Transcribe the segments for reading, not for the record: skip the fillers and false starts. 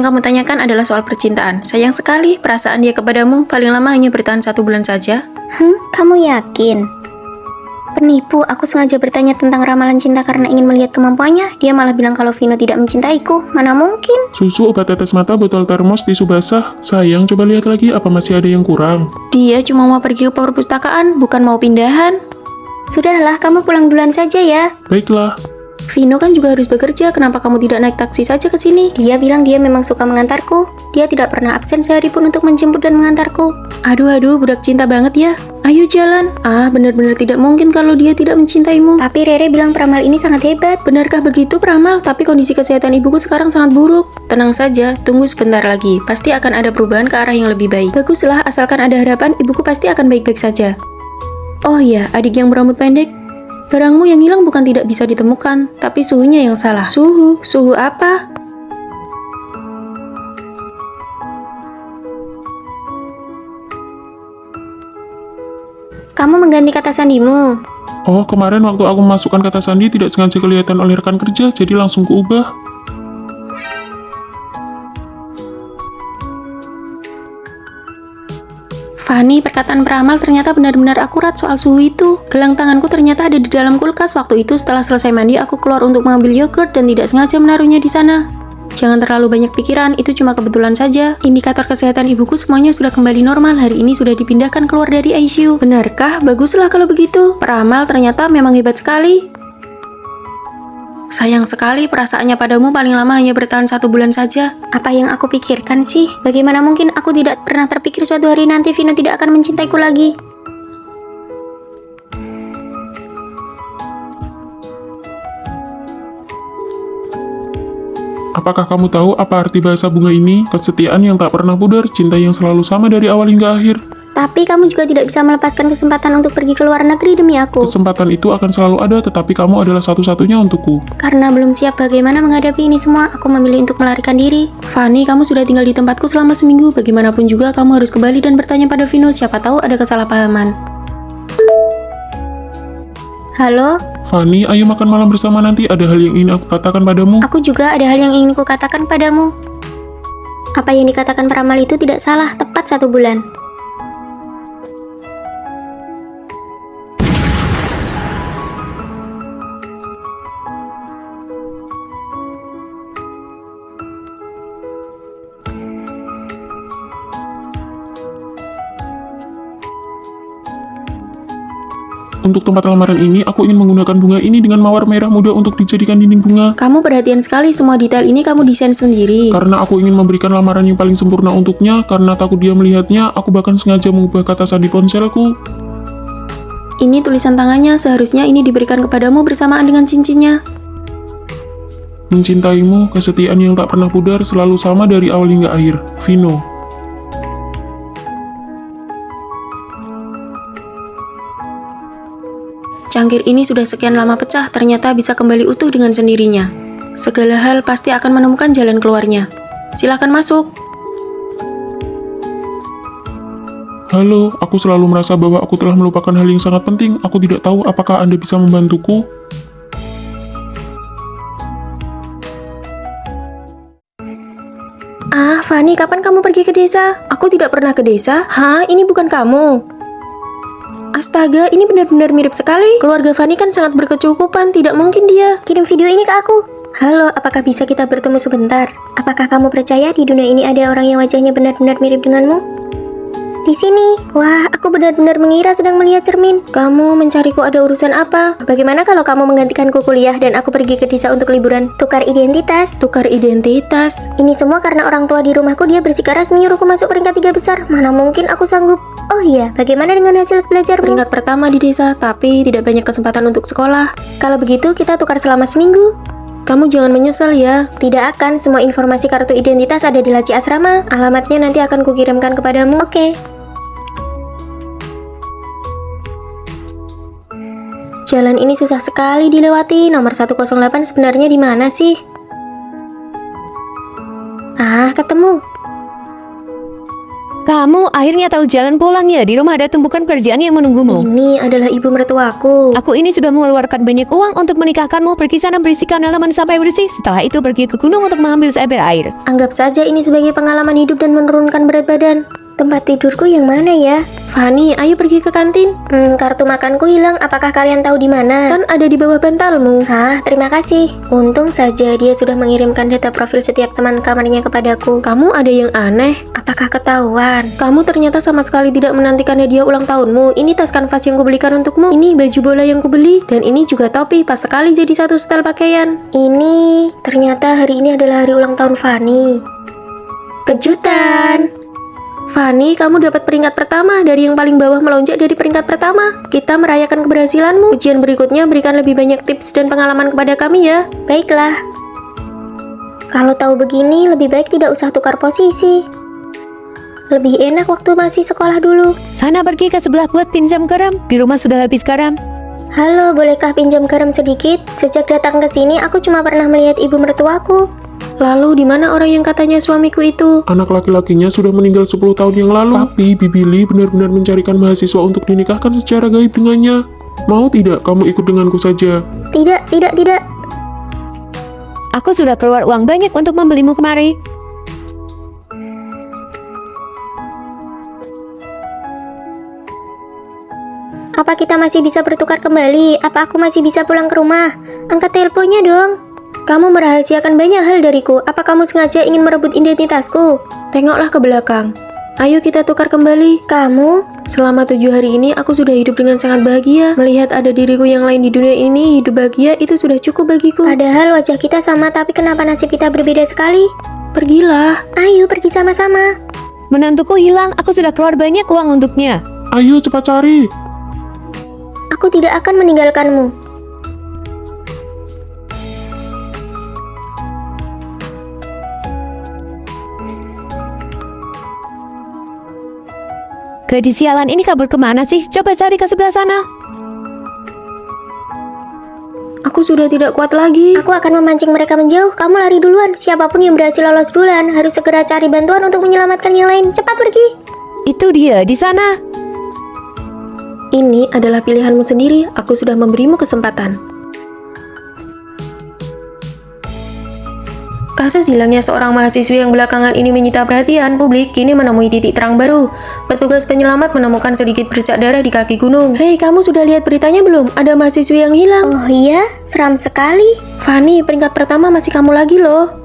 Yang kamu tanyakan adalah soal percintaan. Sayang sekali, perasaan dia kepadamu paling lama hanya bertahan 1 bulan saja. Kamu yakin? Penipu, aku sengaja bertanya tentang ramalan cinta karena ingin melihat kemampuannya. Dia malah bilang kalau Vino tidak mencintaiku. Mana mungkin? Susu, obat tetes mata, botol termos, tisu basah. Sayang, coba lihat lagi apa masih ada yang kurang. Dia cuma mau pergi ke perpustakaan, bukan mau pindahan. Sudahlah, kamu pulang duluan saja ya. Baiklah. Vino kan juga harus bekerja, kenapa kamu tidak naik taksi saja ke sini? Dia bilang dia memang suka mengantarku. Dia tidak pernah absen sehari pun untuk menjemput dan mengantarku. Aduh, budak cinta banget ya. Ayo jalan. Benar-benar tidak mungkin kalau dia tidak mencintaimu. Tapi Rere bilang peramal ini sangat hebat. Benarkah begitu, Pramal? Tapi kondisi kesehatan ibuku sekarang sangat buruk. Tenang saja, tunggu sebentar lagi. Pasti akan ada perubahan ke arah yang lebih baik. Baguslah, asalkan ada harapan, ibuku pasti akan baik-baik saja. Oh iya, adik yang berambut pendek. Barangmu yang hilang bukan tidak bisa ditemukan, tapi suhunya yang salah. Suhu apa? Kamu mengganti kata sandimu. Oh, kemarin waktu aku memasukkan kata sandi tidak sengaja kelihatan oleh rekan kerja, jadi langsung kuubah. Fani, perkataan peramal ternyata benar-benar akurat soal suhu itu. Gelang tanganku ternyata ada di dalam kulkas. Waktu itu setelah selesai mandi, aku keluar untuk mengambil yogurt dan tidak sengaja menaruhnya di sana. Jangan terlalu banyak pikiran, itu cuma kebetulan saja. Indikator kesehatan ibuku semuanya sudah kembali normal. Hari ini sudah dipindahkan keluar dari ICU. Benarkah? Baguslah kalau begitu. Peramal ternyata memang hebat sekali. Sayang sekali, perasaannya padamu paling lama hanya bertahan 1 bulan saja. Apa yang aku pikirkan sih? Bagaimana mungkin aku tidak pernah terpikir suatu hari nanti Vino tidak akan mencintaiku lagi? Apakah kamu tahu apa arti bahasa bunga ini? Kesetiaan yang tak pernah pudar, cinta yang selalu sama dari awal hingga akhir. Tapi kamu juga tidak bisa melepaskan kesempatan untuk pergi ke luar negeri demi aku. Kesempatan itu akan selalu ada, tetapi kamu adalah satu-satunya untukku. Karena belum siap bagaimana menghadapi ini semua, aku memilih untuk melarikan diri. Fani, kamu sudah tinggal di tempatku selama seminggu. Bagaimanapun juga kamu harus kembali dan bertanya pada Vino. Siapa tahu ada kesalahpahaman. Halo? Fani, ayo makan malam bersama nanti. Ada hal yang ingin aku katakan padamu. Aku juga ada hal yang ingin kukatakan padamu. Apa yang dikatakan peramal itu tidak salah, tepat 1 bulan. Untuk tempat lamaran ini, aku ingin menggunakan bunga ini dengan mawar merah muda untuk dijadikan dinding bunga. Kamu perhatian sekali, semua detail ini kamu desain sendiri. Karena aku ingin memberikan lamaran yang paling sempurna untuknya, karena takut dia melihatnya, aku bahkan sengaja mengubah kata sandi ponselku. Ini tulisan tangannya, seharusnya ini diberikan kepadamu bersamaan dengan cincinnya. Mencintaimu, kesetiaan yang tak pernah pudar, selalu sama dari awal hingga akhir. Vino. Cangkir ini sudah sekian lama pecah, ternyata bisa kembali utuh dengan sendirinya. Segala hal pasti akan menemukan jalan keluarnya. Silakan masuk. Halo, aku selalu merasa bahwa aku telah melupakan hal yang sangat penting. Aku tidak tahu apakah Anda bisa membantuku. Fani, kapan kamu pergi ke desa? Aku tidak pernah ke desa. Ini bukan kamu. Astaga, ini benar-benar mirip sekali. Keluarga Fani kan sangat berkecukupan, tidak mungkin dia. Kirim video ini ke aku. Halo, apakah bisa kita bertemu sebentar? Apakah kamu percaya di dunia ini ada orang yang wajahnya benar-benar mirip denganmu? Di sini. Wah, aku benar-benar mengira sedang melihat cermin. Kamu mencariku ada urusan apa? Bagaimana kalau kamu menggantikanku kuliah dan aku pergi ke desa untuk liburan? Tukar identitas. Tukar identitas. Ini semua karena orang tua di rumahku dia bersikeras menyuruhku masuk peringkat 3 besar. Mana mungkin aku sanggup? Oh iya, bagaimana dengan hasil belajarmu? Peringkat pertama di desa, tapi tidak banyak kesempatan untuk sekolah. Kalau begitu kita tukar selama seminggu. Kamu jangan menyesal ya. Tidak akan, semua informasi kartu identitas ada di laci asrama. Alamatnya nanti akan kukirimkan kepadamu. Oke. Jalan ini susah sekali dilewati. Nomor 108 sebenarnya di mana sih? Ketemu. Kamu akhirnya tahu jalan pulang ya? Di rumah ada tumpukan kerjaan yang menunggumu. Ini adalah ibu mertuaku. Aku ini sudah mengeluarkan banyak uang untuk menikahkanmu. Pergi sana bersihkan halaman sampai bersih. Setelah itu pergi ke gunung untuk mengambil seember air. Anggap saja ini sebagai pengalaman hidup dan menurunkan berat badan. Tempat tidurku yang mana ya? Fani, ayo pergi ke kantin. Kartu makanku hilang. Apakah kalian tahu di mana? Kan ada di bawah bantalmu. Hah, terima kasih. Untung saja dia sudah mengirimkan data profil setiap teman kamarnya kepadaku. Kamu ada yang aneh. Apakah ketahuan? Kamu ternyata sama sekali tidak menantikan hadiah ulang tahunmu. Ini tas kanvas yang kubelikan untukmu. Ini baju bola yang kubeli. Dan ini juga topi. Pas sekali jadi satu setel pakaian. Ini, ternyata hari ini adalah hari ulang tahun Fani. Kejutan! Fani, kamu dapat peringkat pertama. Dari yang paling bawah melonjak dari peringkat pertama. Kita merayakan keberhasilanmu. Ujian berikutnya berikan lebih banyak tips dan pengalaman kepada kami ya. Baiklah. Kalau tahu begini, lebih baik tidak usah tukar posisi. Lebih enak waktu masih sekolah dulu. Sana pergi ke sebelah buat pinjam garam. Di rumah sudah habis garam. Halo, bolehkah pinjam garam sedikit? Sejak datang ke sini, aku cuma pernah melihat ibu mertuaku. Lalu di mana orang yang katanya suamiku itu? Anak laki-lakinya sudah meninggal 10 tahun yang lalu. Tapi Bibi Lee benar-benar mencarikan mahasiswa untuk dinikahkan secara gaib dengannya. Mau tidak kamu ikut denganku saja? Tidak. Aku sudah keluar uang banyak untuk membelimu kemari. Apa kita masih bisa bertukar kembali? Apa aku masih bisa pulang ke rumah? Angkat teleponnya dong. Kamu merahasiakan banyak hal dariku. Apa kamu sengaja ingin merebut identitasku? Tengoklah ke belakang. Ayo kita tukar kembali. Kamu? Selama 7 hari ini aku sudah hidup dengan sangat bahagia. Melihat ada diriku yang lain di dunia ini hidup bahagia itu sudah cukup bagiku. Padahal wajah kita sama, tapi kenapa nasib kita berbeda sekali? Pergilah. Ayo pergi sama-sama. Menantuku hilang. Aku sudah keluar banyak uang untuknya. Ayo cepat cari. Aku tidak akan meninggalkanmu. Gadis sialan ini kabur kemana sih? Coba cari ke sebelah sana. Aku sudah tidak kuat lagi. Aku akan memancing mereka menjauh. Kamu lari duluan. Siapapun yang berhasil lolos duluan harus segera cari bantuan untuk menyelamatkan yang lain. Cepat pergi. Itu dia di sana. Ini adalah pilihanmu sendiri. Aku sudah memberimu kesempatan. Kasus hilangnya seorang mahasiswi yang belakangan ini menyita perhatian publik kini menemui titik terang baru. Petugas penyelamat menemukan sedikit bercak darah di kaki gunung. Hei, kamu sudah lihat beritanya belum? Ada mahasiswi yang hilang. Oh iya, seram sekali. Fani, peringkat pertama masih kamu lagi loh.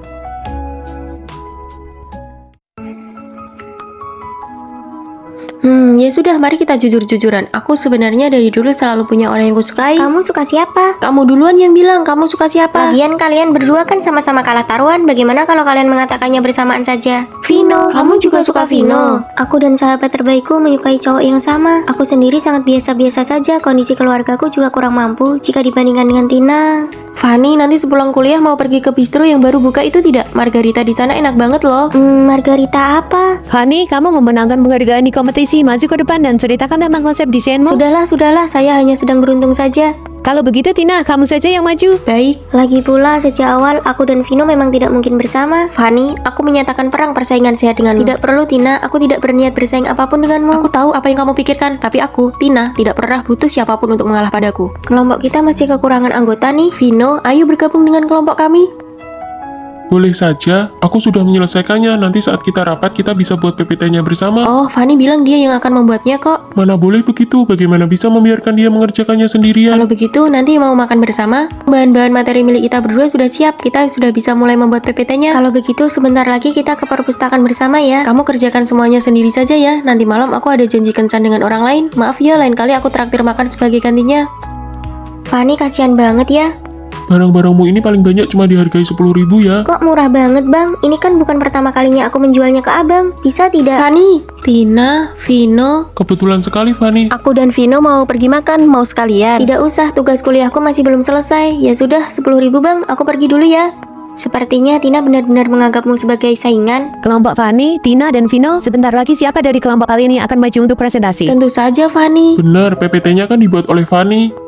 Ya sudah, mari kita jujur-jujuran. Aku sebenarnya dari dulu selalu punya orang yang kusukai. Kamu suka siapa? Kamu duluan yang bilang kamu suka siapa. Lagian kalian berdua kan sama-sama kalah taruhan. Bagaimana kalau kalian mengatakannya bersamaan saja? Vino, kamu juga suka Vino. Aku dan sahabat terbaikku menyukai cowok yang sama. Aku sendiri sangat biasa-biasa saja. Kondisi keluargaku juga kurang mampu jika dibandingkan dengan Tina. Fani, nanti sepulang kuliah mau pergi ke bistro yang baru buka itu tidak? Margarita di sana enak banget loh. Margarita apa? Fani, kamu memenangkan penghargaan di kompetisi. Maju ke depan dan ceritakan tentang konsep desainmu. Sudahlah, saya hanya sedang beruntung saja. Kalau begitu Tina, kamu saja yang maju. Baik. Lagi pula, sejak awal aku dan Vino memang tidak mungkin bersama. Fani, aku menyatakan perang persaingan sehat denganmu. Tidak perlu Tina, aku tidak berniat bersaing apapun denganmu. Aku tahu apa yang kamu pikirkan, tapi aku, Tina, tidak pernah butuh siapapun untuk mengalah padaku. Kelompok kita masih kekurangan anggota nih. Vino, ayo bergabung dengan kelompok kami. Boleh saja, aku sudah menyelesaikannya. Nanti saat kita rapat, kita bisa buat PPT-nya bersama. Oh, Fani bilang dia yang akan membuatnya kok. Mana boleh begitu, bagaimana bisa membiarkan dia mengerjakannya sendirian? Kalau begitu, nanti mau makan bersama. Bahan-bahan materi milik kita berdua sudah siap. Kita sudah bisa mulai membuat PPT-nya. Kalau begitu, sebentar lagi kita ke perpustakaan bersama ya. Kamu kerjakan semuanya sendiri saja ya. Nanti malam aku ada janji kencan dengan orang lain. Maaf ya, lain kali aku traktir makan sebagai gantinya. Fani, kasihan banget ya. Barang-barangmu ini paling banyak cuma dihargai 10.000 ya. Kok murah banget bang? Ini kan bukan pertama kalinya aku menjualnya ke abang. Bisa tidak? Fani, Tina, Vino. Kebetulan sekali, Fani. Aku dan Vino mau pergi makan, mau sekalian. Tidak usah, tugas kuliahku masih belum selesai. Ya sudah, 10.000 bang, aku pergi dulu ya. Sepertinya Tina benar-benar menganggapmu sebagai saingan. Kelompok Fani, Tina, dan Vino, sebentar lagi siapa dari kelompok kalian yang akan maju untuk presentasi? Tentu saja, Fani. Benar, PPT-nya kan dibuat oleh Fani.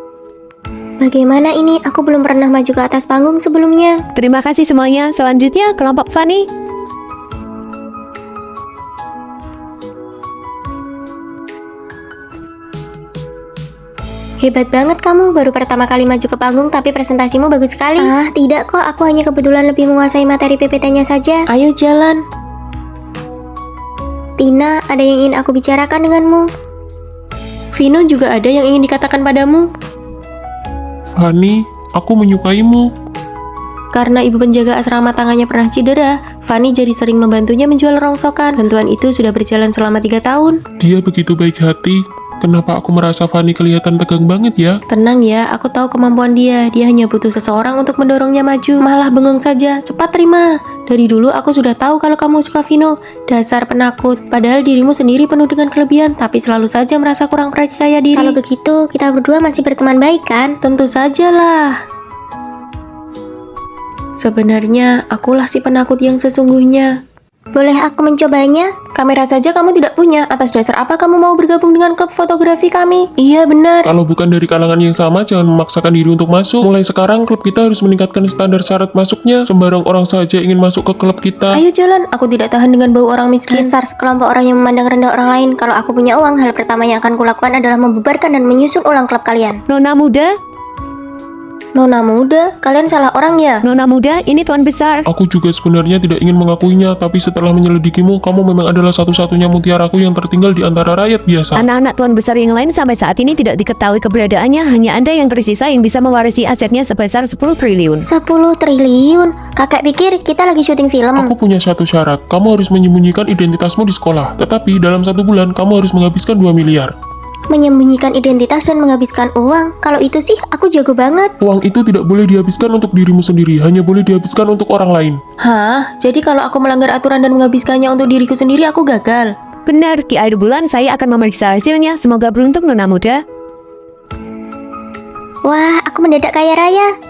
Bagaimana ini? Aku belum pernah maju ke atas panggung sebelumnya. Terima kasih semuanya. Selanjutnya, kelompok Fani. Hebat banget kamu, baru pertama kali maju ke panggung tapi presentasimu bagus sekali. Ah, tidak kok, aku hanya kebetulan lebih menguasai materi PPT-nya saja. Ayo jalan. Tina, ada yang ingin aku bicarakan denganmu. Vino, juga ada yang ingin dikatakan padamu. Fanny, aku menyukaimu. Karena ibu penjaga asrama tangannya pernah cedera, Fanny jadi sering membantunya menjual rongsokan. Bantuan itu sudah berjalan selama 3 tahun. Dia begitu baik hati. Kenapa aku merasa Fanny kelihatan tegang banget ya? Tenang ya, aku tahu kemampuan dia. Dia hanya butuh seseorang untuk mendorongnya maju. Malah bengong saja, cepat terima. Dari dulu aku sudah tahu kalau kamu suka Vino. Dasar penakut, padahal dirimu sendiri penuh dengan kelebihan, tapi selalu saja merasa kurang percaya diri. Kalau begitu, kita berdua masih berteman baik kan? Tentu sajalah. Sebenarnya, akulah si penakut yang sesungguhnya. Boleh aku mencobanya? Kamera saja kamu tidak punya. Atas dasar apa kamu mau bergabung dengan klub fotografi kami? Iya, benar. Kalau bukan dari kalangan yang sama, jangan memaksakan diri untuk masuk. Mulai sekarang, klub kita harus meningkatkan standar syarat masuknya. Sembarang orang saja ingin masuk ke klub kita. Ayo jalan, aku tidak tahan dengan bau orang miskin. Dasar sekelompok orang yang memandang rendah orang lain. Kalau aku punya uang, hal pertama yang akan kulakukan adalah membubarkan dan menyusun ulang klub kalian. Nona muda, Nona muda, kalian salah orang ya? Nona muda, ini tuan besar. Aku juga sebenarnya tidak ingin mengakuinya, tapi setelah menyelidikimu, kamu memang adalah satu-satunya mutiaraku yang tertinggal di antara rakyat biasa. Anak-anak tuan besar yang lain sampai saat ini tidak diketahui keberadaannya. Hanya Anda yang tersisa yang bisa mewarisi asetnya sebesar 10 triliun. 10 triliun? Kakak pikir kita lagi syuting film. Aku punya satu syarat, kamu harus menyembunyikan identitasmu di sekolah. Tetapi dalam 1 bulan, kamu harus menghabiskan 2 miliar. Menyembunyikan identitas dan menghabiskan uang. Kalau itu sih, aku jago banget. Uang itu tidak boleh dihabiskan untuk dirimu sendiri, hanya boleh dihabiskan untuk orang lain. Hah? Jadi kalau aku melanggar aturan dan menghabiskannya untuk diriku sendiri, aku gagal? Benar, di akhir bulan saya akan memeriksa hasilnya. Semoga beruntung Nona muda. Wah, aku mendadak kaya raya.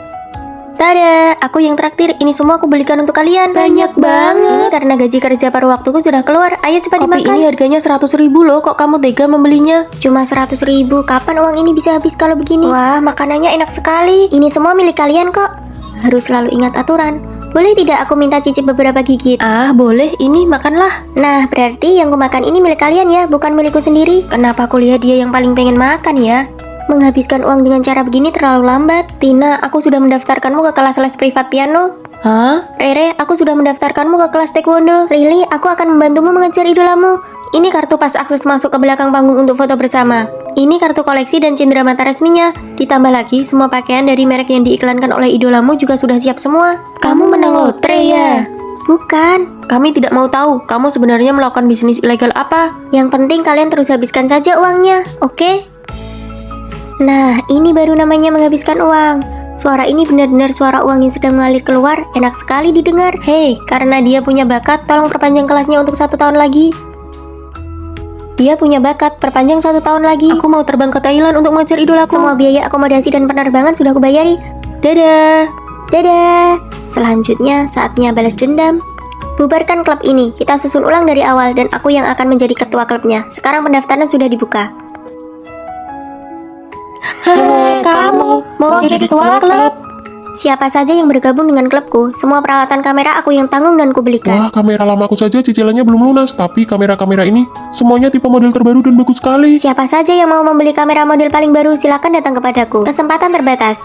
Tada, aku yang traktir. Ini semua aku belikan untuk kalian. Banyak banget. Karena gaji kerja paruh waktuku sudah keluar. Ayo cepat Kopi dimakan. Ini harganya 100.000 loh. Kok kamu tega membelinya? Cuma 100.000. Kapan uang ini bisa habis kalau begini? Wah, makanannya enak sekali. Ini semua milik kalian kok. Harus selalu ingat aturan. Boleh tidak aku minta cicip beberapa gigit? Ah, boleh. Ini makanlah. Nah, berarti yang kumakan ini milik kalian ya, bukan milikku sendiri. Kenapa aku lihat dia yang paling pengen makan ya? Menghabiskan uang dengan cara begini terlalu lambat. Tina, aku sudah mendaftarkanmu ke kelas les privat piano. Hah? Rere, aku sudah mendaftarkanmu ke kelas taekwondo. Lily, aku akan membantumu mengejar idolamu. Ini kartu pas akses masuk ke belakang panggung untuk foto bersama. Ini kartu koleksi dan cindera mata resminya. Ditambah lagi, semua pakaian dari merek yang diiklankan oleh idolamu juga sudah siap semua. Kamu menang lotre ya? Bukan. Kami tidak mau tahu, kamu sebenarnya melakukan bisnis ilegal apa? Yang penting kalian terus habiskan saja uangnya, oke? Nah, ini baru namanya menghabiskan uang. Suara ini benar-benar suara uang yang sedang mengalir keluar, enak sekali didengar. Hei, karena dia punya bakat, tolong perpanjang kelasnya untuk 1 tahun lagi. Dia punya bakat, perpanjang 1 tahun lagi. Aku mau terbang ke Thailand untuk mengejar idolaku. Semua biaya akomodasi dan penerbangan sudah aku bayari. Dadah. Dadah. Selanjutnya, saatnya balas dendam. Bubarkan klub ini, kita susun ulang dari awal dan aku yang akan menjadi ketua klubnya. Sekarang pendaftaran sudah dibuka. Kamu mau jadi ketua klub? Siapa saja yang bergabung dengan klubku, semua peralatan kamera aku yang tanggung dan kubelikan. Wah, kamera lamaku saja cicilannya belum lunas, tapi kamera-kamera ini semuanya tipe model terbaru dan bagus sekali. Siapa saja yang mau membeli kamera model paling baru, silakan datang kepadaku. Kesempatan terbatas.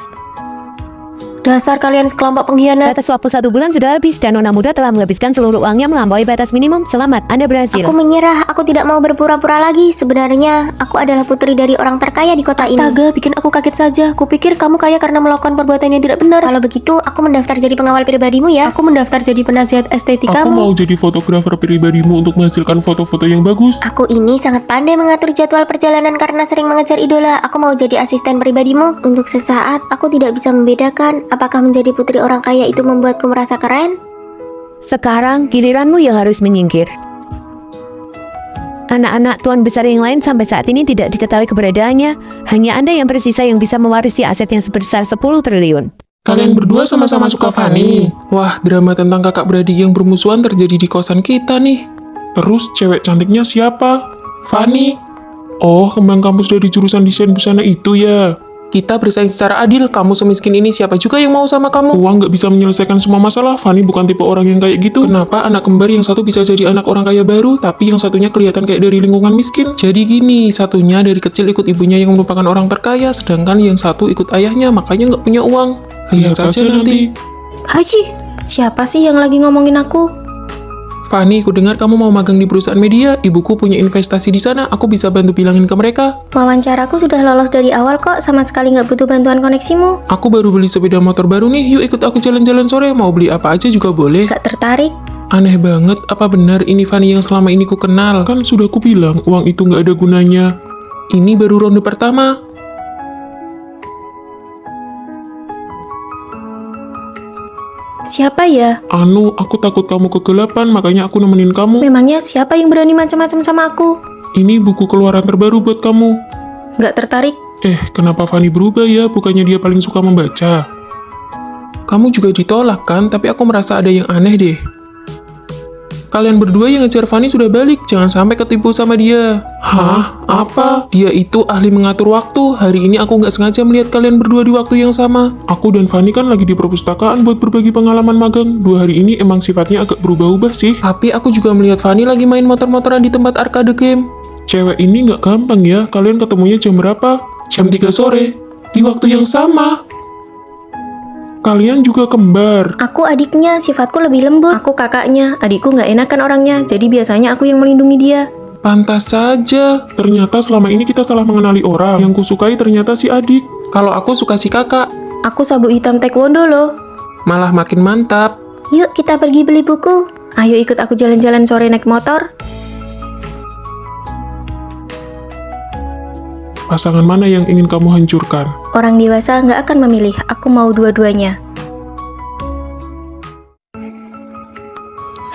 Dasar kalian sekelompok pengkhianat. Batas waktu 1 bulan sudah habis dan Nona muda telah menghabiskan seluruh uangnya melampaui batas minimum. Selamat, Anda berhasil. Aku menyerah, aku tidak mau berpura-pura lagi. Sebenarnya, aku adalah putri dari orang terkaya di kota ini. Astaga, bikin aku kaget saja. Kupikir kamu kaya karena melakukan perbuatan yang tidak benar. Kalau begitu, aku mendaftar jadi pengawal pribadimu ya. Aku mendaftar jadi penasihat Aku estetika mau kamu. jadi fotografer pribadimu untuk menghasilkan foto-foto yang bagus. Aku ini sangat pandai mengatur jadwal perjalanan karena sering mengejar idola. Aku mau jadi asisten pribadimu. Untuk sesaat, aku tidak bisa membedakan apakah menjadi putri orang kaya itu membuatku merasa keren. Sekarang giliranmu yang harus menyingkir. Anak-anak tuan besar yang lain sampai saat ini tidak diketahui keberadaannya. Hanya Anda yang tersisa yang bisa mewarisi aset yang sebesar 10 triliun. Kalian berdua sama-sama suka Fanny. Wah, drama tentang kakak beradik yang bermusuhan terjadi di kosan kita nih. Terus cewek cantiknya siapa? Fanny. Oh, kembang kampus dari jurusan desain busana itu ya. Kita bersaing secara adil, kamu semiskin ini siapa juga yang mau sama kamu? Uang nggak bisa menyelesaikan semua masalah. Fanny bukan tipe orang yang kayak gitu. Kenapa anak kembar yang satu bisa jadi anak orang kaya baru, tapi yang satunya kelihatan kayak dari lingkungan miskin? Jadi gini, satunya dari kecil ikut ibunya yang merupakan orang terkaya, sedangkan yang satu ikut ayahnya, makanya nggak punya uang. Lihat saja nanti. Haji, siapa sih yang lagi ngomongin aku? Fanny, aku dengar kamu mau magang di perusahaan media. Ibuku punya investasi di sana, aku bisa bantu bilangin ke mereka. Wawancaraku sudah lolos dari awal kok, sama sekali nggak butuh bantuan koneksimu. Aku baru beli sepeda motor baru nih, yuk ikut aku jalan-jalan sore, mau beli apa aja juga boleh. Gak tertarik? Aneh banget, apa benar ini Fanny yang selama ini ku kenal? Kan sudah ku bilang, uang itu nggak ada gunanya. Ini baru ronde pertama. Siapa ya? Anu, aku takut kamu kegelapan, makanya aku nemenin kamu. Memangnya siapa yang berani macam-macam sama aku? Ini buku keluaran terbaru buat kamu. Nggak tertarik? Kenapa Fanny berubah ya? Bukannya dia paling suka membaca. Kamu juga ditolak kan, tapi aku merasa ada yang aneh deh. Kalian berdua yang ngejar Fanny sudah balik, jangan sampai ketipu sama dia. Hah? Apa? Dia itu ahli mengatur waktu. Hari ini aku nggak sengaja melihat kalian berdua di waktu yang sama. Aku dan Fanny kan lagi di perpustakaan buat berbagi pengalaman magang. 2 hari ini emang sifatnya agak berubah-ubah sih. Tapi aku juga melihat Fanny lagi main motor-motoran di tempat arcade game. Cewek ini nggak gampang ya. Kalian ketemunya jam berapa? Jam 3 sore, di waktu yang sama. Kalian juga kembar. Aku adiknya, sifatku lebih lembut. Aku kakaknya, adikku nggak enakan orangnya, jadi biasanya aku yang melindungi dia. Pantas saja. Ternyata selama ini kita salah mengenali orang. Yang kusukai ternyata si adik. Kalau aku suka si kakak, Aku sabuk hitam taekwondo loh. malah makin mantap. Yuk kita pergi beli buku. Ayo ikut aku jalan-jalan sore naik motor. Pasangan mana yang ingin kamu hancurkan? Orang dewasa nggak akan memilih, aku mau dua-duanya.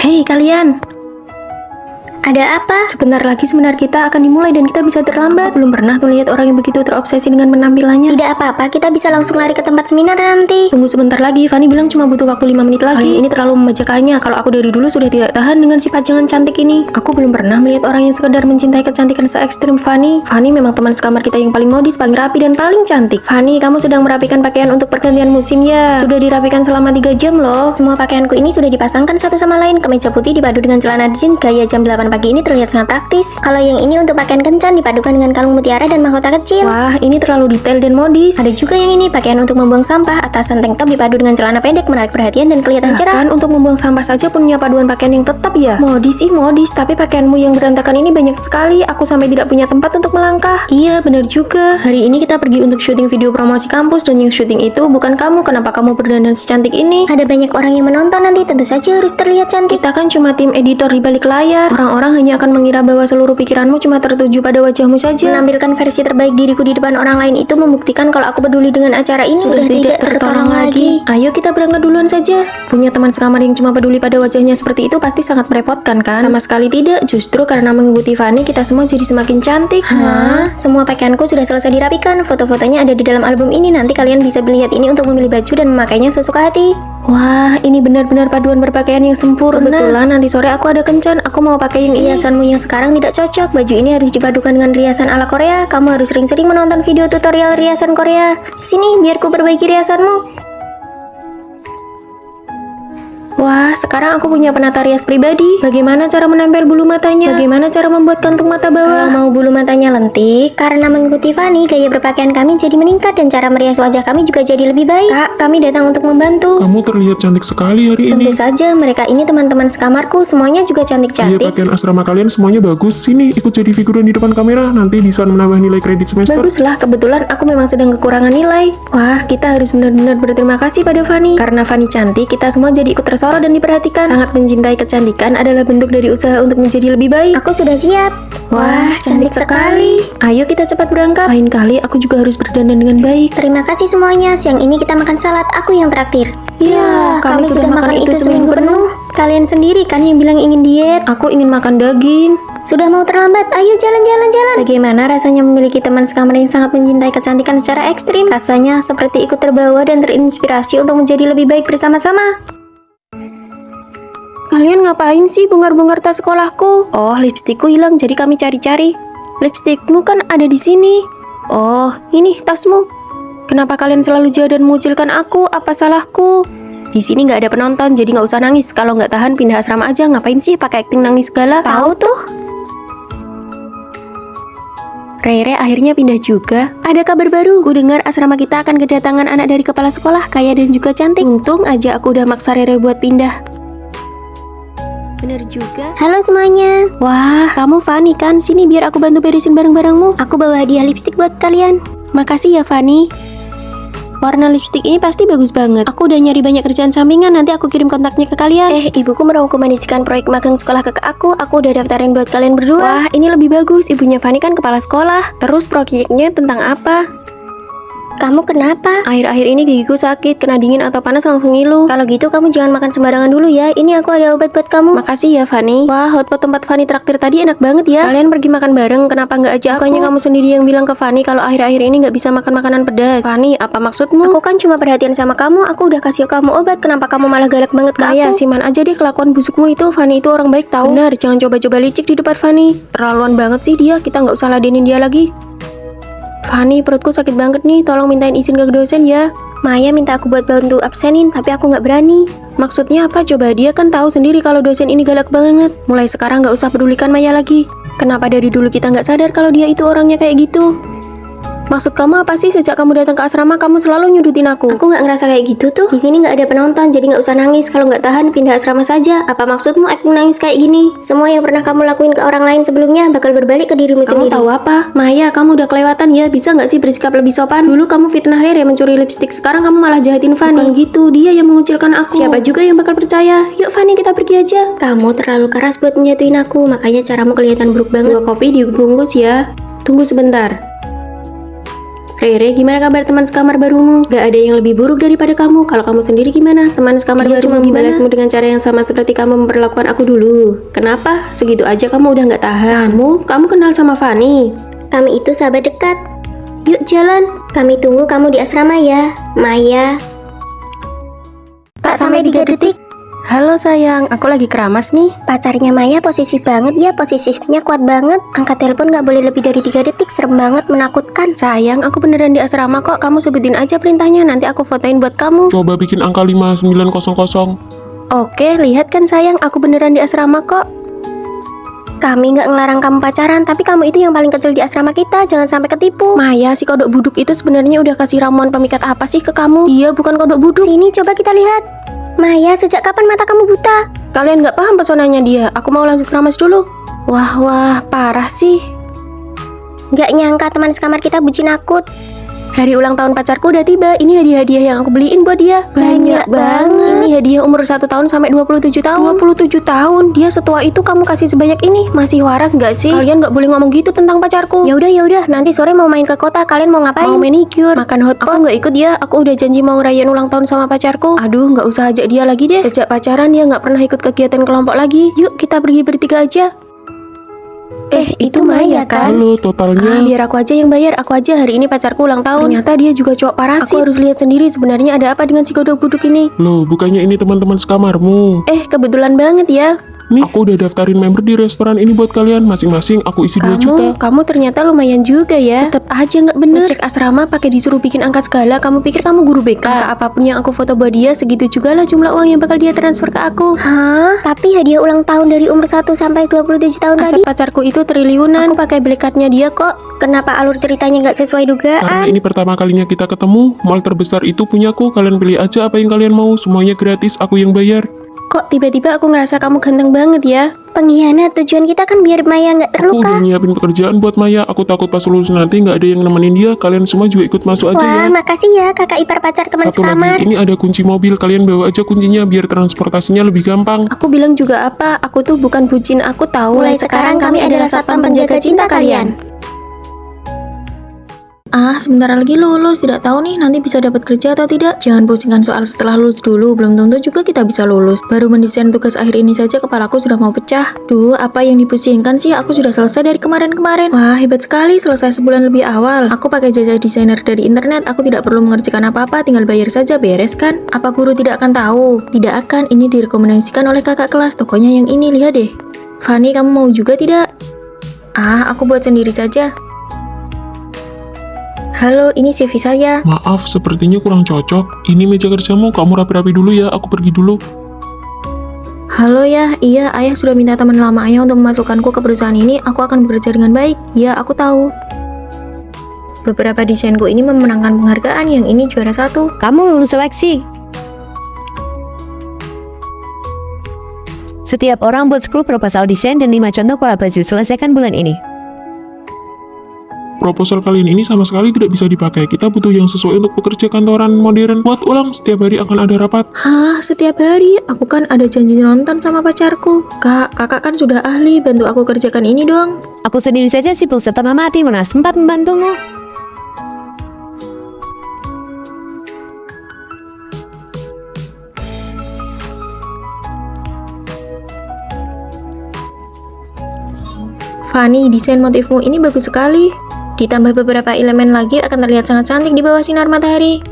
Hei kalian, Ada apa? sebentar lagi seminar kita akan dimulai dan kita bisa terlambat. Belum pernah tuh lihat orang yang begitu terobsesi dengan penampilannya. Tidak apa-apa, kita bisa langsung lari ke tempat seminar nanti. Tunggu sebentar lagi, Fanny bilang cuma butuh waktu 5 menit lagi. Ini terlalu membacakannya. Kalau aku dari dulu sudah tidak tahan dengan sifat jangan cantik ini. Aku belum pernah melihat orang yang sekedar mencintai kecantikan se-ekstrim Fanny. Fanny memang teman sekamar kita yang paling modis, paling rapi, dan paling cantik. Fanny, kamu sedang merapikan pakaian untuk pergantian musim ya? Sudah dirapikan selama 3 jam loh. Semua pakaianku ini sudah dipasangkan satu sama lain. Kemeja putih dipadu dengan celana jeans gaya jam 8 pagi ini terlihat sangat praktis. Kalau yang ini untuk pakaian kencan dipadukan dengan kalung mutiara dan mahkota kecil. Wah, ini terlalu detail dan modis. Ada juga yang ini pakaian untuk membuang sampah. Atasan tank top dipadu dengan celana pendek menarik perhatian dan kelihatan cerah. Kan untuk membuang sampah saja punya paduan pakaian yang tetap ya. Modis sih modis, tapi pakaianmu yang berantakan ini banyak sekali. Aku sampai tidak punya tempat untuk melangkah. Iya, benar juga. Hari ini kita pergi untuk syuting video promosi kampus dan yang syuting itu bukan kamu. Kenapa kamu berdandan secantik ini? Ada banyak orang yang menonton nanti, tentu saja harus terlihat cantik. Kita kan cuma tim editor di balik layar. Orang-orang hanya akan mengira bahwa seluruh pikiranmu cuma tertuju pada wajahmu saja. Menampilkan versi terbaik diriku di depan orang lain itu membuktikan kalau aku peduli dengan acara ini. Sudah tidak tertolong lagi. Ayo kita berangkat duluan saja. Punya teman sekamar yang cuma peduli pada wajahnya seperti itu pasti sangat merepotkan kan? Sama sekali tidak. Justru karena mengikuti Fanny kita semua jadi semakin cantik. Hah? Semua pakaianku sudah selesai dirapikan. Foto-fotonya ada di dalam album ini. Nanti kalian bisa melihat ini untuk memilih baju dan memakainya sesuka hati. Wah, ini benar-benar paduan berpakaian yang sempurna. Kebetulan nanti sore aku ada kencan. Aku mau pakai yang ini. Hiasanmu yang sekarang tidak cocok. Baju ini harus dipadukan dengan riasan ala Korea. Kamu harus sering-sering menonton video tutorial riasan Korea. Sini, biar ku perbaiki riasanmu. Wah, sekarang aku punya penata rias pribadi. Bagaimana cara menempel bulu matanya? Bagaimana cara membuat kantung mata Kalau bawah? mau bulu matanya lentik, karena mengikuti Fanny, gaya berpakaian kami jadi meningkat dan cara merias wajah kami juga jadi lebih baik. Kak, kami datang untuk membantu. Kamu terlihat cantik sekali hari Tentu ini. saja, mereka ini teman-teman sekamarku, semuanya juga Iya, cantik-cantik. pakaian asrama kalian semuanya bagus. Sini, ikut jadi figuran di depan kamera. Nanti bisa menambah nilai kredit semester. Baguslah, kebetulan aku memang sedang kekurangan nilai. Wah, kita harus benar-benar berterima kasih pada Fanny. Karena Fanny cantik, kita semua jadi ikut tersorot dan diperhatikan. Sangat mencintai kecantikan adalah bentuk dari usaha untuk menjadi lebih baik. Aku sudah siap. Wah, cantik sekali. Ayo kita cepat berangkat. Lain kali aku juga harus berdandan dengan baik. Terima kasih semuanya. Siang ini kita makan salad, aku yang traktir. Ya, kami sudah makan itu seminggu penuh. Kalian sendiri kan yang bilang ingin diet. Aku ingin makan daging. Sudah mau terlambat, ayo jalan-jalan. Bagaimana rasanya memiliki teman sekamar yang sangat mencintai kecantikan secara ekstrim? Rasanya seperti ikut terbawa dan terinspirasi untuk menjadi lebih baik bersama-sama. Kalian ngapain sih bongkar-bongkar tas sekolahku? Oh, lipstikku hilang jadi kami cari-cari. Lipstikmu kan ada di sini. Oh, ini tasmu. Kenapa kalian selalu jahat dan mengucilkan aku? Apa salahku? Di sini nggak ada penonton, jadi nggak usah nangis. Kalau nggak tahan, pindah asrama aja. Ngapain sih pakai acting nangis segala? Tahu tuh. Rere akhirnya pindah juga. Ada kabar baru. Ku dengar asrama kita akan kedatangan anak dari kepala sekolah, kaya dan juga cantik. Untung aja aku udah maksa Rere buat pindah. Bener juga. Halo semuanya. Wah, kamu Fanny kan? Sini biar aku bantu beresin barang-barangmu. Aku bawa hadiah lipstik buat kalian. Makasih ya Fanny. Warna lipstik ini pasti bagus banget. Aku udah nyari banyak kerjaan sampingan, nanti aku kirim kontaknya ke kalian. Ibuku merekomendasikan proyek magang sekolah ke aku udah daftarin buat kalian berdua. Wah, ini lebih bagus. Ibunya Fanny kan kepala sekolah. Terus proyeknya tentang apa? Kamu kenapa? Akhir-akhir ini gigiku sakit, kena dingin atau panas langsung ngilu. Kalau gitu kamu jangan makan sembarangan dulu ya. Ini aku ada obat buat kamu. Makasih ya Fanny. Wah, hotpot tempat Fanny traktir tadi enak banget ya. Kalian pergi makan bareng, kenapa nggak aja aku? Bukannya kamu sendiri yang bilang ke Fanny kalau akhir-akhir ini nggak bisa makan makanan pedas. Fanny, apa maksudmu? Aku kan cuma perhatian sama kamu. Aku udah kasih kamu obat. Kenapa kamu malah galak banget ke Maya, aku? siman aja deh kelakuan busukmu itu. Fanny itu orang baik tahu. Benar, jangan coba-coba licik di depan Fanny. Terlaluan banget sih dia. Kita nggak usah ladenin dia lagi. Fanny, perutku sakit banget nih. Tolong mintain izin ke dosen ya. Maya minta aku buat bantu absenin, tapi aku nggak berani. Maksudnya apa coba? Dia kan tahu sendiri kalau dosen ini galak banget. Mulai sekarang nggak usah pedulikan Maya lagi. Kenapa dari dulu kita nggak sadar kalau dia itu orangnya kayak gitu? Maksud kamu apa sih? Sejak kamu datang ke asrama, kamu selalu nyudutin aku. Aku nggak ngerasa kayak gitu tuh. Di sini nggak ada penonton, jadi nggak usah nangis. Kalau nggak tahan, pindah asrama saja. Apa maksudmu acting nangis kayak gini? Semua yang pernah kamu lakuin ke orang lain sebelumnya bakal berbalik ke dirimu Kamu sendiri. tahu apa? Maya, kamu udah kelewatan ya. Bisa nggak sih bersikap lebih sopan? Dulu kamu fitnah Rere mencuri lipstik. Sekarang kamu malah jahatin Fanny. Bukan gitu, dia yang mengucilkan aku. Siapa juga yang bakal percaya? Yuk Fanny, kita pergi aja. Kamu terlalu keras buat menjatuhin aku, makanya caramu kelihatan buruk banget. 2 kopi dibungkus ya. Tunggu sebentar. Rere, gimana kabar teman sekamar barumu? Gak ada yang lebih buruk daripada kamu. Kalau kamu sendiri gimana? Teman sekamar Dia barumu cuma membalasmu dengan cara yang sama seperti kamu memperlakukan aku dulu. Kenapa? Segitu aja kamu udah gak tahan. Kamu kenal sama Fanny? Kami itu sahabat dekat. Yuk jalan. Kami tunggu kamu di asrama ya, Maya. Tak sampai 3 detik. Halo sayang, aku lagi keramas nih. Pacarnya Maya posesif banget ya, posesifnya kuat banget. Angkat telepon gak boleh lebih dari 3 detik, serem banget, menakutkan. Sayang, aku beneran di asrama kok. Kamu sebutin aja perintahnya, nanti aku fotoin buat kamu. Coba bikin angka 5900. Oke, lihat kan sayang, aku beneran di asrama kok. Kami gak ngelarang kamu pacaran, tapi kamu itu yang paling kecil di asrama kita, jangan sampai ketipu. Maya, si kodok buduk itu sebenarnya udah kasih ramuan pemikat apa sih ke kamu? Dia bukan kodok buduk. Sini coba kita lihat. Maya, sejak kapan mata kamu buta? Kalian gak paham pesonanya dia. Aku mau lanjut keramas dulu. Wah, parah sih. Gak nyangka teman sekamar kita bucin akut. Hari ulang tahun pacarku udah tiba. Ini hadiah-hadiah yang aku beliin buat dia. Banyak banget. Ini hadiah umur 1 tahun sampai 27 tahun. 27 tahun? Dia setua itu kamu kasih sebanyak ini? Masih waras gak sih? Kalian gak boleh ngomong gitu tentang pacarku. Ya udah, nanti sore mau main ke kota, kalian mau ngapain? Mau manicure, makan hotpot. Aku nggak ikut ya. Aku udah janji mau ngerayain ulang tahun sama pacarku. Aduh, nggak usah ajak dia lagi deh. Sejak pacaran dia nggak pernah ikut kegiatan kelompok lagi. Yuk kita pergi bertiga aja. Itu Maya kan? Halo, totalnya. Biar aku aja yang bayar. Aku aja hari ini pacarku ulang tahun. Ternyata dia juga cowok parasit. Aku harus lihat sendiri sebenarnya ada apa dengan si kodok buduk ini. Loh, bukannya ini teman-teman sekamarmu? Kebetulan banget ya. Nih, aku udah daftarin member di restoran ini buat kalian. Masing-masing aku isi 2 juta. Kamu ternyata lumayan juga ya. Tetep aja nggak bener. Cek asrama pakai disuruh bikin angka segala. Kamu pikir kamu guru BK? Angka apapun yang aku foto buat dia, segitu juga lah jumlah uang yang bakal dia transfer ke aku. Hah? Tapi hadiah ulang tahun dari umur 1 sampai 27 tahun Aset tadi? pacarku itu triliunan. Aku pakai blackcardnya dia kok. Kenapa alur ceritanya nggak sesuai Karena dugaan? ini pertama kalinya kita ketemu, mall terbesar itu punyaku. Kalian pilih aja apa yang kalian mau. Semuanya gratis, aku yang bayar. Kok tiba-tiba aku ngerasa kamu ganteng banget ya? Pengkhianat, tujuan kita kan biar Maya nggak Aku terluka. udah nyiapin pekerjaan buat Maya. Aku takut pas lulus nanti nggak ada yang nemenin dia. Kalian semua juga ikut masuk aja Wah, ya. makasih ya kakak ipar pacar teman Satu sekamar. lagi, ini ada kunci mobil. Kalian bawa aja kuncinya biar transportasinya lebih gampang. Aku bilang juga apa? Aku tuh bukan bucin, aku tahu. Mulai sekarang kami adalah satpam penjaga cinta kalian. Sebentar lagi lulus. Tidak tahu nih nanti bisa dapat kerja atau tidak. Jangan pusingkan soal setelah lulus dulu. Belum tentu juga kita bisa lulus. Baru mendesain tugas akhir ini saja kepalaku sudah mau pecah. Duh, apa yang dipusingkan sih? Aku sudah selesai dari kemarin-kemarin. Wah, hebat sekali. Selesai sebulan lebih awal. Aku pakai jasa desainer dari internet. Aku tidak perlu mengerjakan apa-apa. Tinggal bayar saja, beres kan? Apa guru tidak akan tahu? Tidak akan. Ini direkomendasikan oleh kakak kelas. Tokonya yang ini, lihat deh. Fanny, kamu mau juga tidak? Aku buat sendiri saja. Halo, ini CV saya. Maaf, sepertinya kurang cocok. Ini meja kerjamu, kamu rapi-rapi dulu ya, aku pergi dulu. Halo ya, iya ayah sudah minta teman lama ayah untuk memasukkanku ke perusahaan ini. Aku akan bekerja dengan baik. Ya, aku tahu. Beberapa desainku ini memenangkan penghargaan, yang ini juara 1. Kamu lulus seleksi. Setiap orang buat 10 proposal desain dan 5 contoh pola baju. Selesaikan bulan ini. Proposal kalian ini sama sekali tidak bisa dipakai. Kita butuh yang sesuai untuk pekerja kantoran modern. Buat ulang, setiap hari akan ada rapat. Hah, setiap hari? Aku kan ada janji nonton sama pacarku. Kak, kakak kan sudah ahli, bantu aku kerjakan ini dong. Aku sendiri saja sibuk setengah mati, mana sempat membantumu. Fanny, desain motifmu ini bagus sekali. Ditambah beberapa elemen lagi akan terlihat sangat cantik di bawah sinar matahari.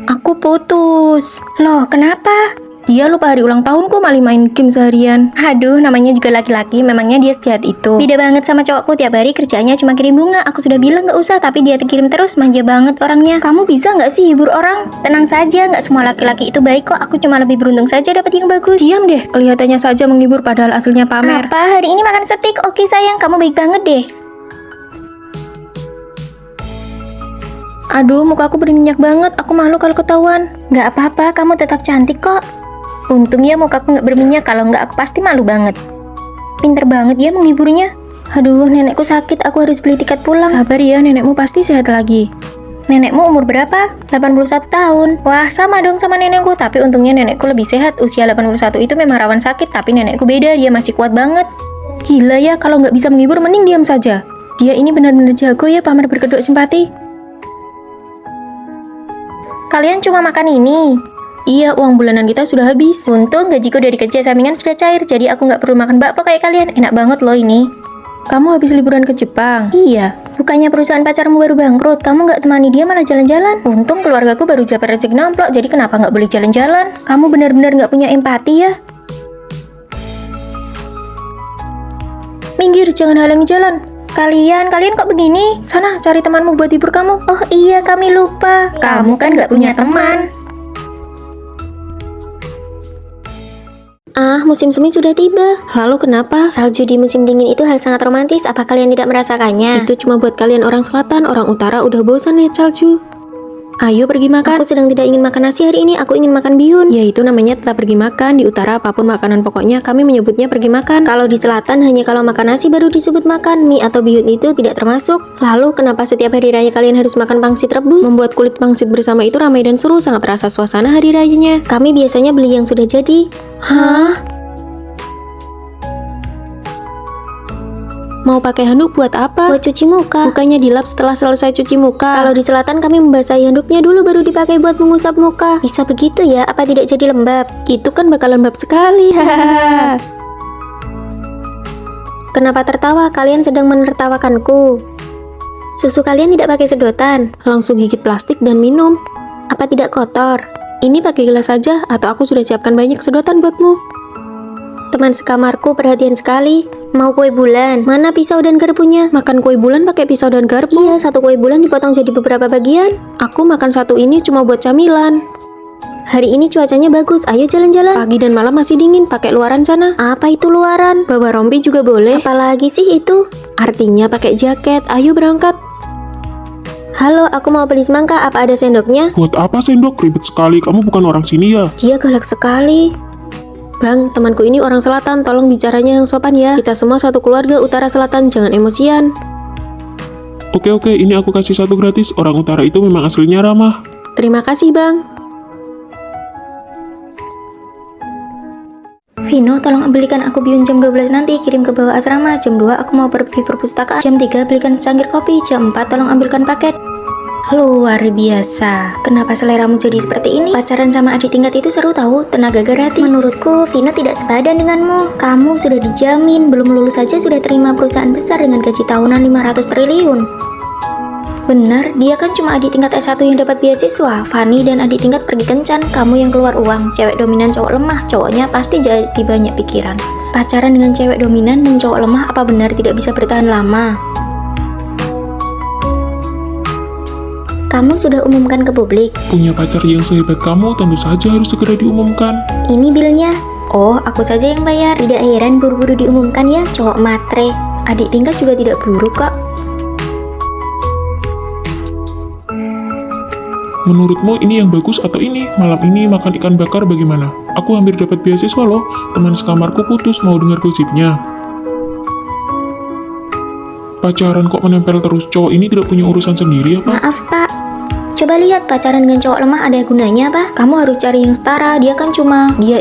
Aku putus. Loh, kenapa? Dia lupa hari ulang tahunku, malah main game seharian. Aduh, namanya juga laki-laki, memangnya dia sejahat itu. Beda banget sama cowokku, tiap hari kerjaannya cuma kirim bunga. Aku sudah bilang nggak usah, tapi dia kirim terus, manja banget orangnya. Kamu bisa nggak sih hibur orang? Tenang saja, nggak semua laki-laki itu baik kok. Aku cuma lebih beruntung saja dapat yang bagus. Diam deh, kelihatannya saja menghibur padahal aslinya pamer. Apa? Hari ini makan steak? Oke sayang, kamu baik banget deh. Aduh, mukaku berminyak banget, aku malu kalau ketahuan. Nggak apa-apa, kamu tetap cantik kok. Untung ya mukaku nggak berminyak, kalau nggak aku pasti malu banget. Pinter banget ya menghiburnya. Aduh, nenekku sakit, aku harus beli tiket pulang. Sabar ya, nenekmu pasti sehat lagi. Nenekmu umur berapa? 81 tahun. Wah, sama dong sama nenekku, tapi untungnya nenekku lebih sehat. Usia 81 itu memang rawan sakit, tapi nenekku beda, dia masih kuat banget. Gila ya, kalau nggak bisa menghibur mending diam saja. Dia ini benar-benar jago ya pamer berkedok simpati. Kalian cuma makan ini? Iya, uang bulanan kita sudah habis. Untung gajiku dari kerja sampingan sudah cair, jadi aku nggak perlu makan bakpo kayak kalian. Enak banget loh ini. Kamu habis liburan ke Jepang? Iya, bukannya perusahaan pacarmu baru bangkrut, kamu nggak temani dia malah jalan-jalan. Untung keluargaku baru dapat rezeki nomplok, jadi kenapa nggak boleh jalan-jalan? Kamu benar-benar nggak punya empati ya? Minggir, jangan halangi jalan. Kalian kok begini? Sana, cari temanmu buat hibur kamu. Oh iya, kami lupa. Kamu kan nggak punya teman. Ah, musim semi sudah tiba. Lalu kenapa? Salju di musim dingin itu hal sangat romantis. Apa kalian tidak merasakannya? Itu cuma buat kalian orang selatan, orang utara udah bosan lihat salju. Ayo pergi makan. Aku sedang tidak ingin makan nasi hari ini, aku ingin makan bihun. Ya itu namanya tetap pergi makan. Di utara apapun makanan pokoknya kami menyebutnya pergi makan. Kalau di selatan hanya kalau makan nasi baru disebut makan. Mie atau bihun itu tidak termasuk. Lalu kenapa setiap hari raya kalian harus makan pangsit rebus? Membuat kulit pangsit bersama itu ramai dan seru, sangat terasa suasana hari rayanya. Kami biasanya beli yang sudah jadi. Hah? Mau pakai handuk buat apa? Buat cuci muka. Bukannya dilap setelah selesai cuci muka. Kalau di selatan kami membasahi handuknya dulu baru dipakai buat mengusap muka. Bisa begitu ya? Apa tidak jadi lembab? Itu kan bakal lembab sekali. Hahaha. Kenapa tertawa? Kalian sedang menertawakanku. Susu kalian tidak pakai sedotan. Langsung gigit plastik dan minum. Apa tidak kotor? Ini pakai gelas saja atau aku sudah siapkan banyak sedotan buatmu. Teman sekamarku perhatian sekali. Mau kue bulan? Mana pisau dan garpunya? Makan kue bulan pakai pisau dan garpu? Iya, satu kue bulan dipotong jadi beberapa bagian. Aku makan satu ini cuma buat camilan. Hari ini cuacanya bagus, ayo jalan-jalan. Pagi dan malam masih dingin, pakai luaran sana. Apa itu luaran? Bawa rompi juga boleh. Apalagi sih itu? Artinya pakai jaket, ayo berangkat. Halo, aku mau beli semangka, apa ada sendoknya? Buat apa sendok? Ribet sekali, kamu bukan orang sini ya? Dia galak sekali. Bang, temanku ini orang selatan, tolong bicaranya yang sopan ya. Kita semua satu keluarga utara selatan, jangan emosian. Oke, ini aku kasih satu gratis. Orang utara itu memang aslinya ramah. Terima kasih, Bang. Vino, tolong belikan aku bihun jam 12 nanti, kirim ke bawah asrama. Jam 2 aku mau pergi perpustakaan. Jam 3 belikan secangkir kopi. Jam 4 tolong ambilkan paket. Luar biasa. Kenapa seleramu jadi seperti ini? Pacaran sama adik tingkat itu seru tahu, tenaga gratis. Menurutku, Vino tidak sepadan denganmu. Kamu sudah dijamin, belum lulus saja sudah terima perusahaan besar dengan gaji tahunan 500 triliun. Benar, dia kan cuma adik tingkat S1 yang dapat beasiswa. Fanny dan adik tingkat pergi kencan, kamu yang keluar uang. Cewek dominan cowok lemah, cowoknya pasti jadi banyak pikiran. Pacaran dengan cewek dominan dan cowok lemah apa benar tidak bisa bertahan lama? Kamu sudah umumkan ke publik. Punya pacar yang sehebat kamu tentu saja harus segera diumumkan. Ini bilnya. Oh, aku saja yang bayar. Tidak heran buru-buru diumumkan ya, cowok matre. Adik tingkat juga tidak buruk kok. Menurutmu ini yang bagus atau ini? Malam ini makan ikan bakar bagaimana? Aku hampir dapat beasiswa loh. Teman sekamarku putus, mau dengar gosipnya. Pacaran kok menempel terus? Cowok ini tidak punya urusan sendiri apa? Maaf pak, coba lihat pacaran dengan cowok lemah ada gunanya apa? Kamu harus cari yang setara, dia kan cuma dia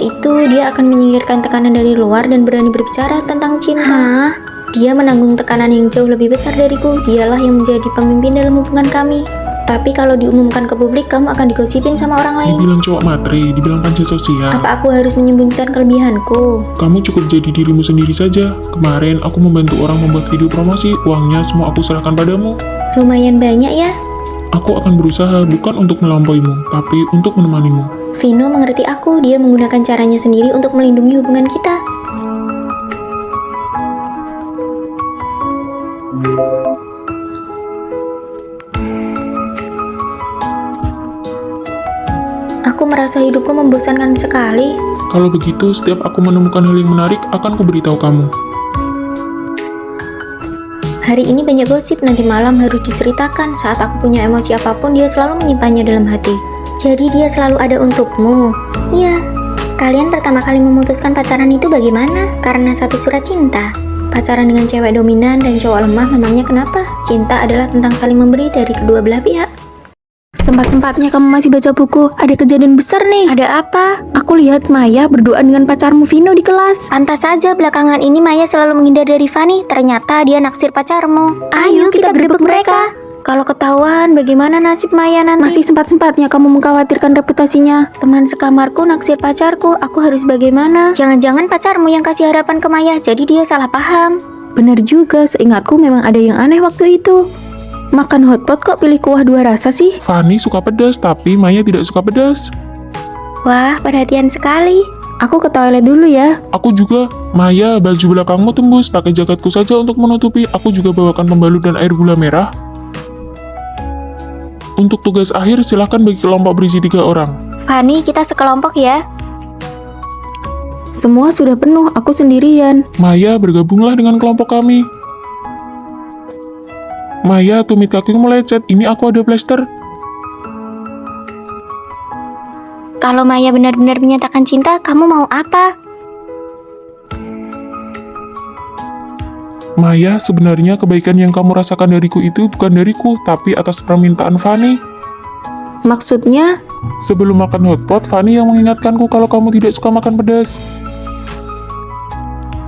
akan menyingkirkan tekanan dari luar dan berani berbicara tentang cinta. Hah? Dia menanggung tekanan yang jauh lebih besar dariku, dialah yang menjadi pemimpin dalam hubungan kami. Tapi kalau diumumkan ke publik, kamu akan digosipin sama orang lain. Dibilang cowok matre, dibilang panjat sosial. Apa aku harus menyembunyikan kelebihanku? Kamu cukup jadi dirimu sendiri saja. Kemarin aku membantu orang membuat video promosi, uangnya semua aku serahkan padamu. Lumayan banyak ya. Aku akan berusaha bukan untuk melampauimu, tapi untuk menemanimu. Vino mengerti aku, dia menggunakan caranya sendiri untuk melindungi hubungan kita. Aku merasa hidupku membosankan sekali. Kalau begitu, setiap aku menemukan hal yang menarik, akan kuberitahu kamu. Hari ini banyak gosip, nanti malam harus diceritakan. Saat aku punya emosi apapun, dia selalu menyimpannya dalam hati. Jadi dia selalu ada untukmu. Iya. Kalian pertama kali memutuskan pacaran itu bagaimana? Karena satu surat cinta. Pacaran dengan cewek dominan dan cowok lemah memangnya kenapa? Cinta adalah tentang saling memberi dari kedua belah pihak. Sempat-sempatnya kamu masih baca buku. Ada kejadian besar nih. Ada apa? Aku lihat Maya berduaan dengan pacarmu Vino di kelas. Pantas saja belakangan ini Maya selalu menghindar dari Fanny. Ternyata dia naksir pacarmu. Ayo kita gerebek mereka. Kalau ketahuan, bagaimana nasib Maya nanti? Masih sempat-sempatnya kamu mengkhawatirkan reputasinya. Teman sekamarku naksir pacarku, aku harus bagaimana? Jangan-jangan pacarmu yang kasih harapan ke Maya, jadi dia salah paham. Bener juga, seingatku memang ada yang aneh waktu itu. Makan hotpot kok pilih kuah dua rasa sih? Fanny suka pedas, tapi Maya tidak suka pedas. Wah, perhatian sekali. Aku ke toilet dulu ya. Aku juga. Maya, baju belakangmu tembus. Pakai jaketku saja untuk menutupi. Aku juga bawakan pembalut dan air gula merah. Untuk tugas akhir, silakan bagi kelompok berisi 3 orang. Fanny, kita sekelompok ya. Semua sudah penuh, aku sendirian. Maya, bergabunglah dengan kelompok kami. Maya, tumit kakimu lecet. Ini aku ada plester. Kalau Maya benar-benar menyatakan cinta, kamu mau apa? Maya, sebenarnya kebaikan yang kamu rasakan dariku itu bukan dariku, tapi atas permintaan Fanny. Maksudnya? Sebelum makan hotpot, Fanny yang mengingatkanku kalau kamu tidak suka makan pedas.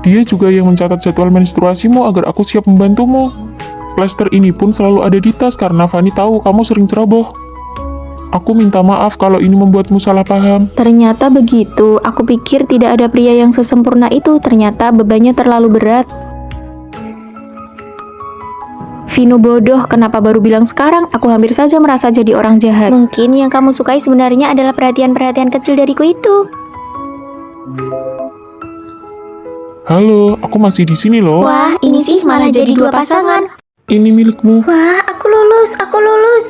Dia juga yang mencatat jadwal menstruasimu agar aku siap membantumu. Plester ini pun selalu ada di tas karena Fanny tahu kamu sering ceroboh. Aku minta maaf kalau ini membuatmu salah paham. Ternyata begitu, aku pikir tidak ada pria yang sesempurna itu, ternyata bebannya terlalu berat. Vino bodoh, kenapa baru bilang sekarang? Aku hampir saja merasa jadi orang jahat. Mungkin yang kamu sukai sebenarnya adalah perhatian-perhatian kecil dariku itu. Halo, aku masih di sini loh. Wah, ini sih malah jadi 2 pasangan. Ini milikmu. Wah, aku lulus, aku lulus.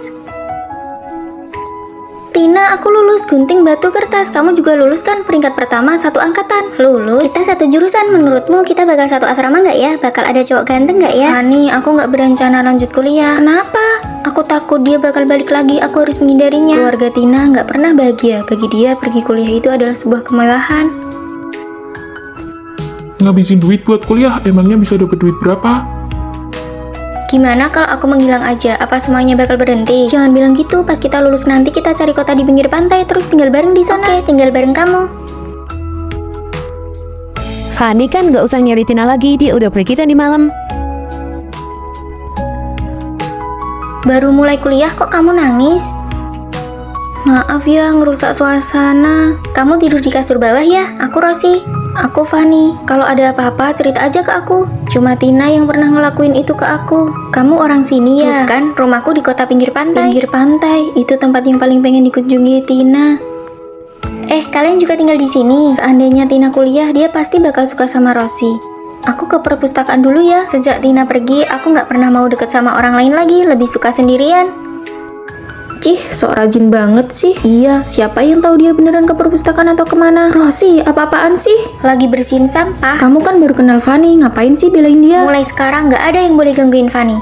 Tina, aku lulus gunting batu kertas. Kamu juga lulus kan? Peringkat pertama satu angkatan. Lulus? Kita satu jurusan. Menurutmu kita bakal satu asrama nggak ya? Bakal ada cowok ganteng nggak ya? Hani, aku nggak berencana lanjut kuliah. Kenapa? Aku takut dia bakal balik lagi. Aku harus menghindarinya. Keluarga Tina nggak pernah bahagia. Bagi dia, pergi kuliah itu adalah sebuah kemewahan. Ngabisin duit buat kuliah, emangnya bisa dapat duit berapa? Gimana kalau aku menghilang aja? Apa semuanya bakal berhenti? Jangan bilang gitu. Pas kita lulus nanti kita cari kota di pinggir pantai terus tinggal bareng di sana. Oke, tinggal bareng kamu. Fanny kan gak usah nyari Tina lagi, dia udah pergi tadi malam. Baru mulai kuliah kok kamu nangis? Maaf ya, ngerusak suasana. Kamu tidur di kasur bawah ya? Aku Rosi. Aku Fani. Kalau ada apa-apa, cerita aja ke aku. Cuma Tina yang pernah ngelakuin itu ke aku. Kamu orang sini ya? Bukan, Rumahku di kota pinggir pantai. pinggir pantai. Itu tempat yang paling pengen dikunjungi Tina. Kalian juga tinggal di sini? Seandainya Tina kuliah, dia pasti bakal suka sama Rosi. Aku ke perpustakaan dulu ya. Sejak Tina pergi, aku nggak pernah mau deket sama orang lain lagi. Lebih suka sendirian. Cih, sok rajin banget sih. Iya, siapa yang tahu dia beneran ke perpustakaan atau kemana? Rosi, apa-apaan sih? Lagi bersihin sampah. Kamu kan baru kenal Fani, ngapain sih belain dia? Mulai sekarang nggak ada yang boleh gangguin Fani.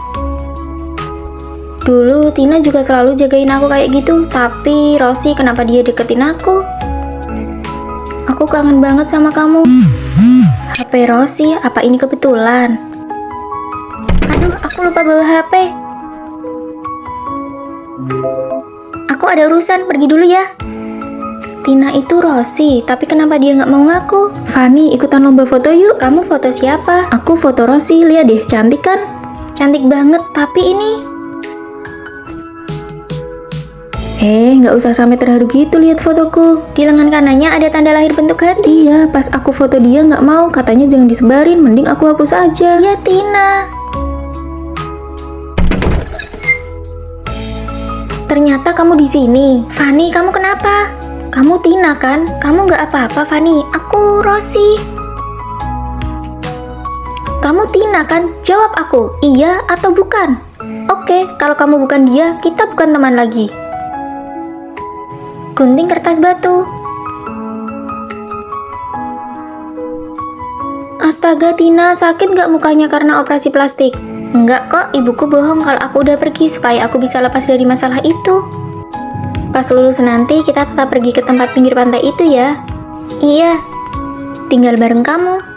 Dulu Tina juga selalu jagain aku kayak gitu. Tapi Rosi, kenapa dia deketin aku? Aku kangen banget sama kamu. HP Rosi, apa ini kebetulan? Aduh, aku lupa bawa HP. Aku ada urusan, pergi dulu ya. Tina itu Rosi, tapi kenapa dia nggak mau ngaku? Fani, ikutan lomba foto yuk. Kamu foto siapa? Aku foto Rosi, lihat deh, cantik kan? Cantik banget, tapi ini... Nggak usah sampai terharu gitu lihat fotoku. Di lengan kanannya ada tanda lahir bentuk hati. Iya, pas aku foto dia nggak mau, katanya jangan disebarin, mending aku hapus aja. Ya Tina. Ternyata kamu di sini. Fani, kamu kenapa? Kamu Tina kan? Kamu nggak apa-apa, Fani. Aku Rosi. Kamu Tina kan? Jawab aku, iya atau bukan? Oke, kalau kamu bukan dia, kita bukan teman lagi. Gunting kertas batu. Astaga Tina, sakit nggak mukanya karena operasi plastik? Enggak kok, ibuku bohong kalau aku udah pergi supaya aku bisa lepas dari masalah itu. Pas lulus nanti kita tetap pergi ke tempat pinggir pantai itu ya. Iya, tinggal bareng kamu.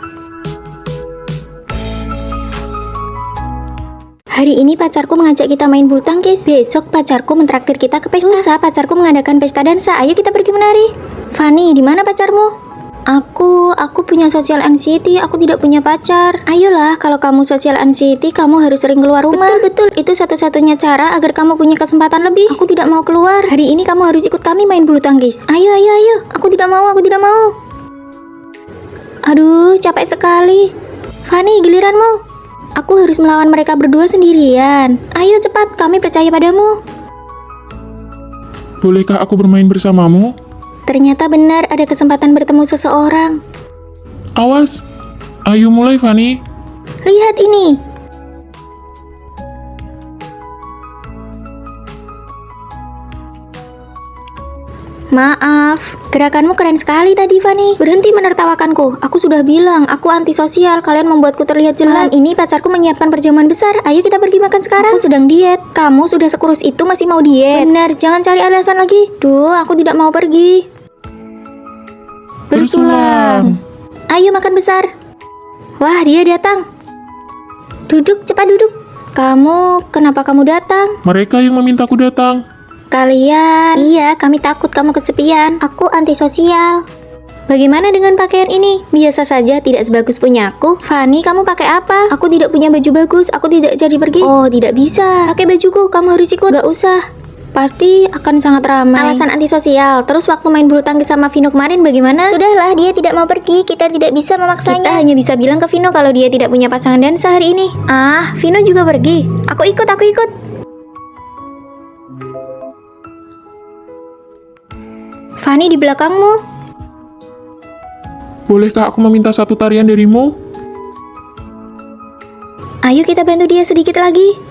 Hari ini pacarku mengajak kita main bulu tangkis. Besok pacarku mentraktir kita ke pesta. Lusa pacarku mengadakan pesta dansa. Ayo kita pergi menari. Fani, di mana pacarmu? Aku punya social anxiety, aku tidak punya pacar. Ayolah, kalau kamu social anxiety, kamu harus sering keluar rumah. Betul, itu satu-satunya cara agar kamu punya kesempatan lebih. Aku tidak mau keluar. Hari ini kamu harus ikut kami main bulu tangkis. Ayo. Aku tidak mau. Aduh, capek sekali. Fani, giliranmu. Aku harus melawan mereka berdua sendirian. Ayo cepat, kami percaya padamu. Bolehkah aku bermain bersamamu? Ternyata benar ada kesempatan bertemu seseorang. Awas! Ayo mulai, Fani. Lihat ini. Maaf, gerakanmu keren sekali tadi, Fani. Berhenti menertawakanku. Aku sudah bilang, aku antisosial. Kalian membuatku terlihat jelek. Malam ini pacarku menyiapkan perjamuan besar. Ayo kita pergi makan sekarang. Aku sedang diet. Kamu sudah sekurus itu masih mau diet? Benar, jangan cari alasan lagi. Duh, aku tidak mau pergi. Bersulam. Ayo makan besar. Wah, dia datang. Duduk, cepat duduk. Kenapa kamu datang? Mereka yang memintaku datang. Kalian... Iya, kami takut kamu kesepian. Aku antisosial. Bagaimana dengan pakaian ini? Biasa saja, tidak sebagus punyaku. Fani, kamu pakai apa? Aku tidak punya baju bagus, aku tidak jadi pergi. Oh, tidak bisa. Pakai bajuku, kamu harus ikut. Gak usah. Pasti akan sangat ramai. Alasan antisosial. Terus waktu main bulu tangkis sama Vino kemarin bagaimana? Sudahlah, dia tidak mau pergi. Kita tidak bisa memaksanya. Kita hanya bisa bilang ke Vino kalau dia tidak punya pasangan dansa hari ini. Ah, Vino juga pergi. Aku ikut. Fani di belakangmu. Bolehkah aku meminta satu tarian darimu? Ayo kita bantu dia sedikit lagi.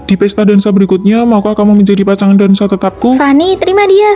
Di pesta dansa berikutnya, maukah kamu menjadi pasangan dansa tetapku? Fani, terima dia.